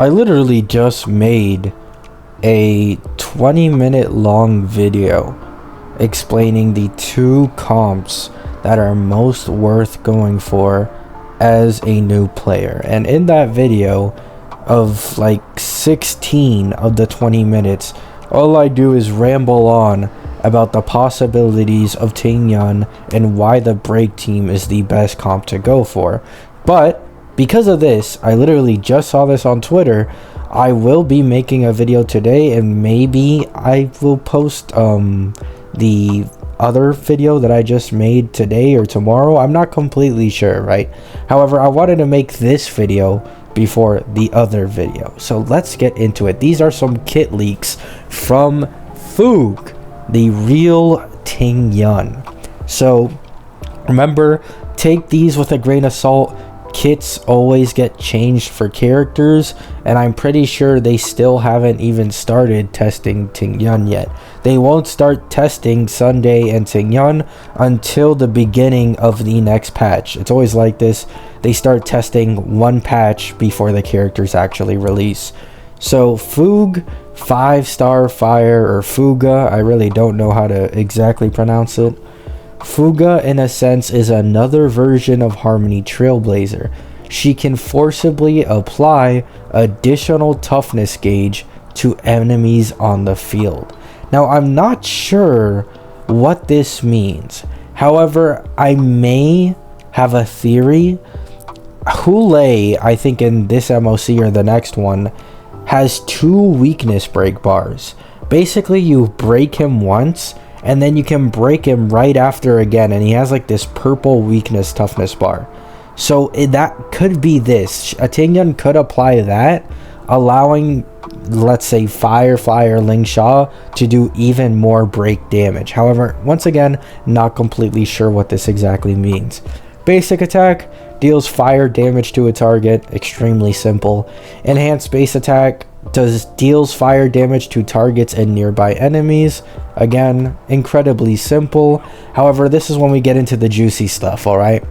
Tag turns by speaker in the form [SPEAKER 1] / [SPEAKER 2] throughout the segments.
[SPEAKER 1] I literally just made a 20-minute long video explaining the 2 comps that are most worth going for as a new player. And in that video of like 16 of the 20 minutes, all I do is ramble on about the possibilities of Ting Yun and why the break team is the best comp to go for. But because of this, I literally just saw this on Twitter. I will be making a video today, and maybe I will post the other video that I just made today or tomorrow. I'm not completely sure, right? However, I wanted to make this video before the other video. So let's get into it. These are some kit leaks from Fugue, the real Ting Yun. So remember, take these with a grain of salt. Kits always get changed for characters, and I'm pretty sure they still haven't even started testing Ting Yun yet. They won't start testing Sunday and Ting Yun until the beginning of the next patch. It's always like this. They start testing one patch before the characters actually release. So Fugue 5-star fire, or Fuga, I really don't know how to exactly pronounce it. Fuga, in a sense, is another version of Harmony Trailblazer. She can forcibly apply additional toughness gauge to enemies on the field. Now, I'm not sure what this means. However, I may have a theory. Hule, I think in this MOC or the next one, has 2 weakness break bars. Basically, you break him once, and then you can break him right after again, and he has like this purple weakness toughness bar. So that could be this. A Ting Yun could apply that, allowing, let's say, Firefly or Ling Sha to do even more break damage. However, once again, not completely sure what this exactly means. Basic attack deals fire damage to a target, extremely simple. Enhanced base attack deals fire damage to targets and nearby enemies, again, incredibly simple. However, this is when we get into the juicy stuff. All right,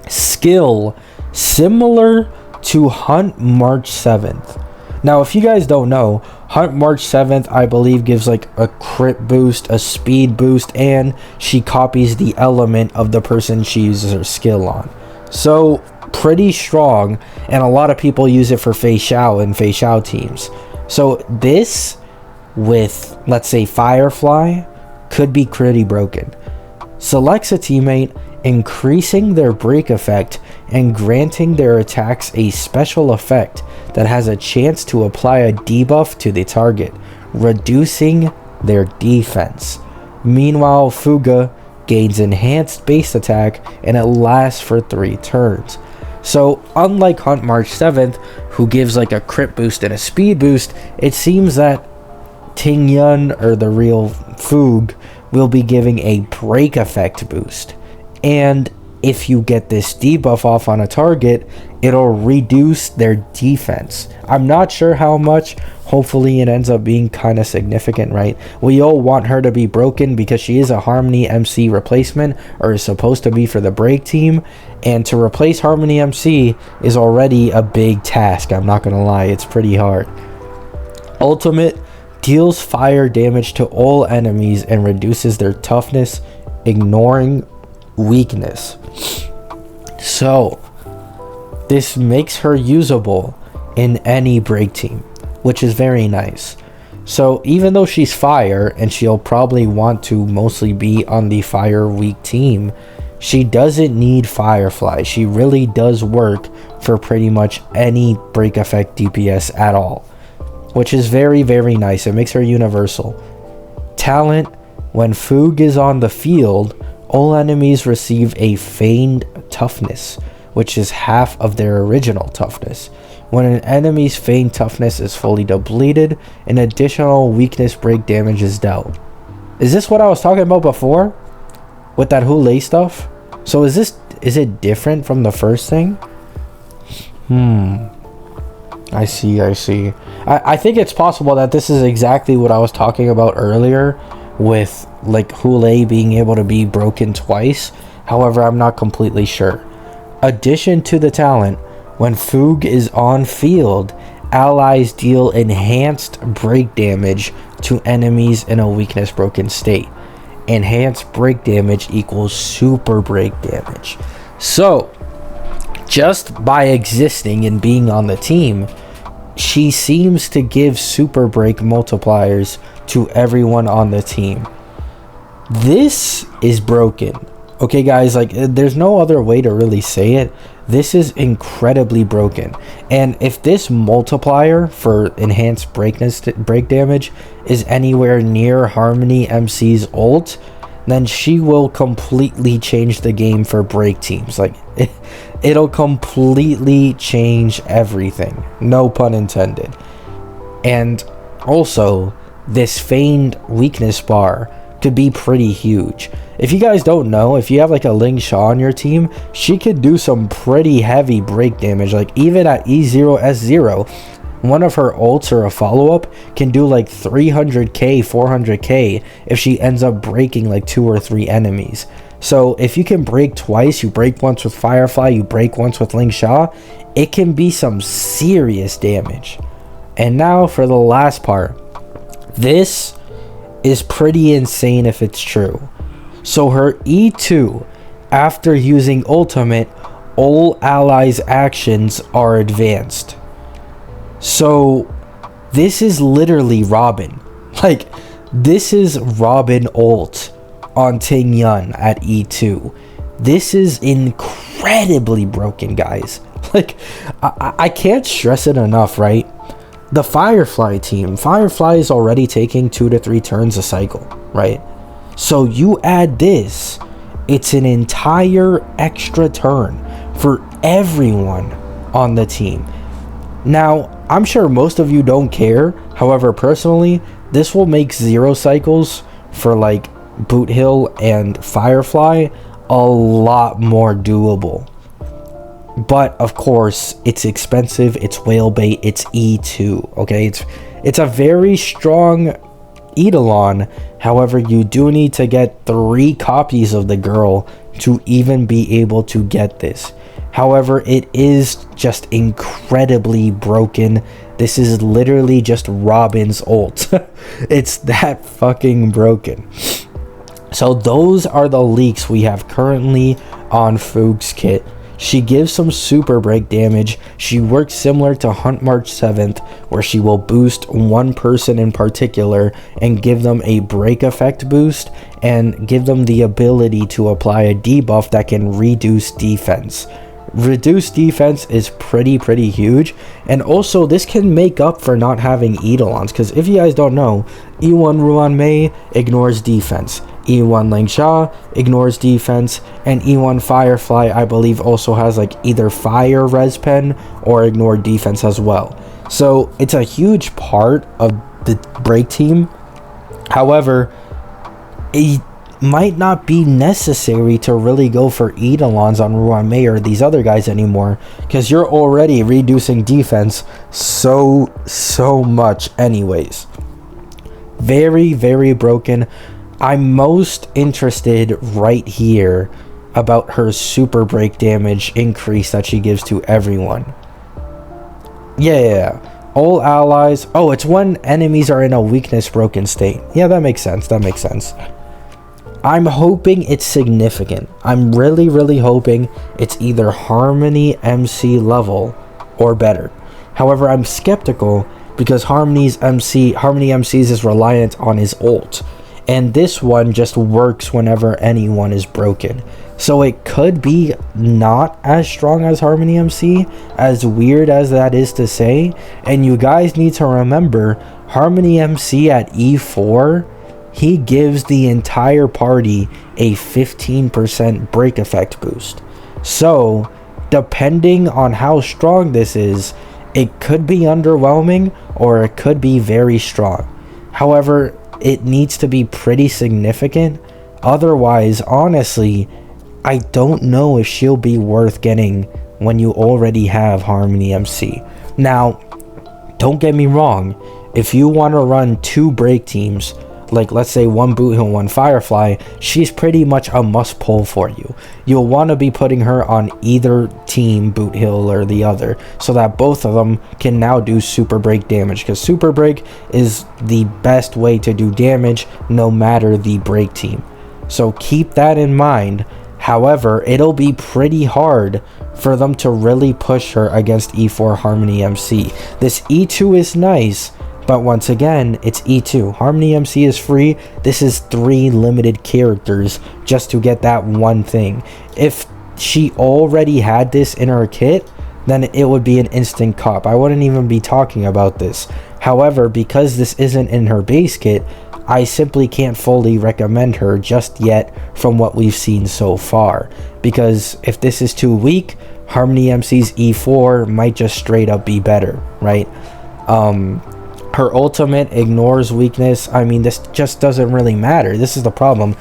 [SPEAKER 1] skill similar to Hunt March 7th. Now, if you guys don't know, Hunt March 7th, I believe, gives like a crit boost, a speed boost, and she copies the element of the person she uses her skill on. So pretty strong, and a lot of people use it for Fei Xiao and Fei Xiao teams. So this with, let's say, Firefly could be pretty broken. Selects a teammate, increasing their break effect and granting their attacks a special effect that has a chance to apply a debuff to the target, reducing their defense. Meanwhile, Fuga gains enhanced base attack, and it lasts for 3 turns. So unlike Hunt March 7th, who gives like a crit boost and a speed boost, it seems that Ting Yun, or the real Fugue, will be giving a break effect boost. And if you get this debuff off on a target, it'll reduce their defense. I'm not sure how much. Hopefully it ends up being kind of significant, right? We all want her to be broken because she is a Harmony MC replacement, or is supposed to be for the break team. And to replace Harmony MC is already a big task. I'm not going to lie, it's pretty hard. Ultimate deals fire damage to all enemies and reduces their toughness, ignoring weakness. So this makes her usable in any break team, which is very nice. So even though she's fire, and she'll probably want to mostly be on the fire weak team, she doesn't need Firefly. She really does work for pretty much any break effect DPS at all, which is very, very nice. It makes her universal. Talent: when Fugue is on the field, all enemies receive a feigned toughness, which is half of their original toughness. When an enemy's feigned toughness is fully depleted, an additional weakness break damage is dealt. Is this what I was talking about before with that Hule stuff? So is it different from the first thing? I see. I think it's possible that this is exactly what I was talking about earlier, with like Hule being able to be broken twice. However, I'm not completely sure. Addition to the talent: when Fugue is on field, allies deal enhanced break damage to enemies in a weakness broken state. Enhanced break damage equals super break damage. So, just by existing and being on the team, she seems to give super break multipliers to everyone on the team. This is broken. Okay, guys, like, there's no other way to really say it. This is incredibly broken. And if this multiplier for enhanced break damage is anywhere near Harmony MC's ult, then she will completely change the game for break teams. Like, it'll completely change everything. No pun intended. And also, this feigned weakness bar could be pretty huge. If you guys don't know, if you have like a Ling Sha on your team, she could do some pretty heavy break damage. Like, even at E0S0, one of her ults or a follow-up can do like 300k, 400k if she ends up breaking like 2 or 3 enemies. So if you can break twice, you break once with Firefly, you break once with Ling Sha, it can be some serious damage. And now for the last part. This is pretty insane if it's true. So her E2, after using ultimate, all allies' actions are advanced. So this is literally Robin. Like, this is Robin ult on Ting Yun at E2. This is incredibly broken, guys. Like, I can't stress it enough, right? The Firefly team, Firefly is already taking 2 to 3 turns a cycle, right? So you add this, it's an entire extra turn for everyone on the team. Now, I'm sure most of you don't care. However, personally, this will make 0 cycles for like Boot Hill and Firefly a lot more doable. But of course, it's expensive, it's whale bait, it's E2, okay? It's a very strong Eidolon. However, you do need to get 3 copies of the girl to even be able to get this. However, it is just incredibly broken. This is literally just Robin's ult. It's that fucking broken. So those are the leaks we have currently on Fugue's kit. She gives some super break damage. She works similar to Hunt March 7th, where she will boost one person in particular and give them a break effect boost and give them the ability to apply a debuff that can reduce defense. Reduced defense is pretty huge, and also this can make up for not having Eidolons, because if you guys don't know, E1 Ruan Mei ignores defense, E1 Ling Sha ignores defense, and E1 Firefly I believe also has like either fire res pen or ignore defense as well. So it's a huge part of the break team. However, it might not be necessary to really go for Eidolons on Ruan Mei or these other guys anymore, because you're already reducing defense so much anyways. Very broken. I'm most interested right here about her super break damage increase that she gives to everyone. Yeah. All allies. Oh, it's when enemies are in a weakness broken state. Yeah, that makes sense. I'm hoping it's significant. I'm really hoping it's either Harmony MC level or better. However, I'm skeptical because Harmony MC's is reliant on his ult, and this one just works whenever anyone is broken. So it could be not as strong as Harmony MC, as weird as that is to say. And you guys need to remember, Harmony MC at E4, he gives the entire party a 15% break effect boost. So, depending on how strong this is, it could be underwhelming or it could be very strong. However, it needs to be pretty significant. Otherwise, honestly, I don't know if she'll be worth getting when you already have Harmony MC. Now, don't get me wrong. If you want to run 2 break teams, like let's say one Boot Hill, one Firefly, she's pretty much a must pull for you. You'll want to be putting her on either team, Boot Hill or the other, so that both of them can now do super break damage, because super break is the best way to do damage no matter the break team. So keep that in mind. However, it'll be pretty hard for them to really push her against E4 Harmony MC. This E2 is nice, but once again, it's E2. Harmony MC is free. This is 3 limited characters just to get that one thing. If she already had this in her kit, then it would be an instant cop. I wouldn't even be talking about this. However, because this isn't in her base kit, I simply can't fully recommend her just yet from what we've seen so far. Because if this is too weak, Harmony MC's E4 might just straight up be better, right? Her ultimate ignores weakness. I mean, this just doesn't really matter. This is the problem.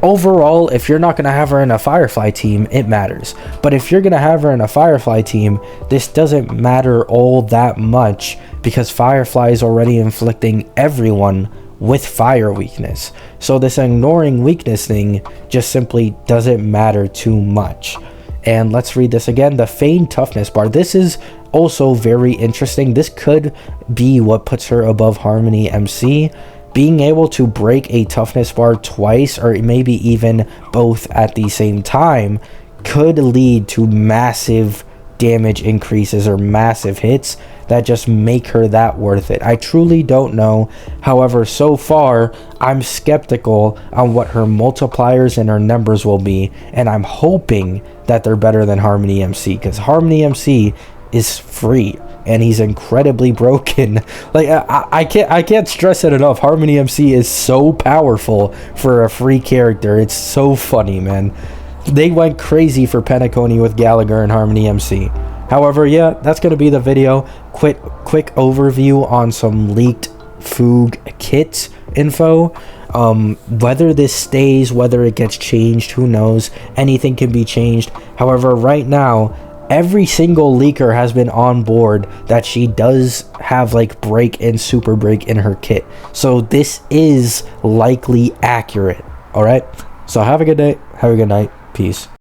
[SPEAKER 1] Overall, if you're not going to have her in a Firefly team, it matters. But if you're going to have her in a Firefly team, this doesn't matter all that much, because Firefly is already inflicting everyone with fire weakness. So this ignoring weakness thing just simply doesn't matter too much. And let's read this again. The Feigned Toughness bar. This is also very interesting. This could be what puts her above Harmony MC. Being able to break a toughness bar twice, or maybe even both at the same time, could lead to massive damage increases or massive hits that just make her that worth it. I truly don't know. However, so far, I'm skeptical on what her multipliers and her numbers will be, and I'm hoping that they're better than Harmony MC, because Harmony MC is free and he's incredibly broken. Like, I can't stress it enough. Harmony MC is so powerful for a free character. It's so funny, man. They went crazy for Penacony with Gallagher and Harmony MC. However, yeah, that's going to be the video. Quick overview on some leaked Fugue kit info. Whether this stays, whether it gets changed, who knows. Anything can be changed. However, right now, every single leaker has been on board that she does have like break and super break in her kit. So this is likely accurate. All right. So have a good day. Have a good night. Peace.